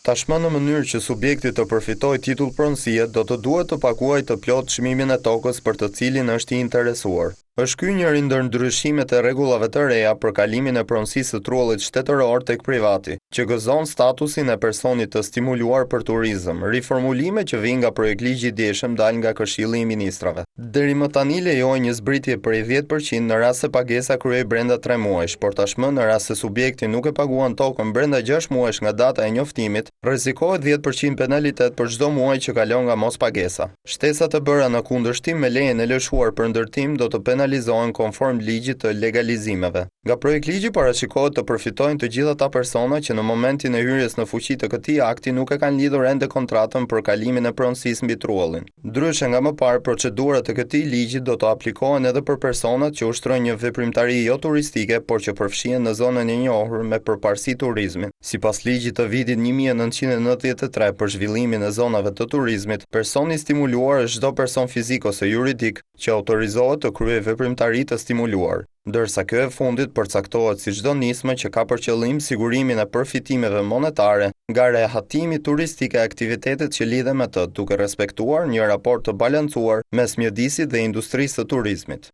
Tashmë në mënyrë që subjekti të përfitojë titull pronësie, do të duhet të paguajë të plot çmimin e tokës për të cilin është i interesuar. Është ky njëri ndër ndryshimet e rregullave të reja për kalimin e pronësisë së trullit shtetëror tek privati, që gëzon statusin e personit të stimuluar për turizëm, riformulime që vijnë nga projektligji i dieshëm dal nga Këshilli i Ministrave. Deri më tani lejohej një zbritje prej 10% në rast se pagesa kryhej brenda 3 muajsh, por tashmë në rast se subjekti nuk e paguan tokën brenda 6 muajsh nga data e njoftimit, rrezikohet 10% penalitet për çdo muaj që kalon nga mospagesa. Shtesat e bëra në kundërshtim me lejen e lëshuar për ndërtim do të penalizohen konform ligjit të legalizimeve. Nga projektligji parashikohet të përfitojnë të gjitha ata persona që në momentin e hyrjes në fuqi të këtij akti nuk e kanë lidhur ende kontratën për kalimin e pronësisë mbi trullin. Ndryshe nga më parë, procedurat e këtij ligji do të aplikohen edhe për personat që ushtrojnë një veprimtari jo turistike, por që përfshihen në zonën e njohur me përparësi turizmin. Sipas ligjit të vitit 1993 për zhvillimin e zonave të turizmit, personi stimuluar është çdo person fizik ose juridik që autorizohet të kryejë veprimtari të stimuluar, ndërsa kjo e fundit përcaktohet si çdo nismë që ka për qëllim sigurimin e përfitimeve monetare nga rehatimi turistik e aktivitetit që lidhen me të, duke respektuar një raport të balancuar mes mjedisit dhe industrisë së turizmit.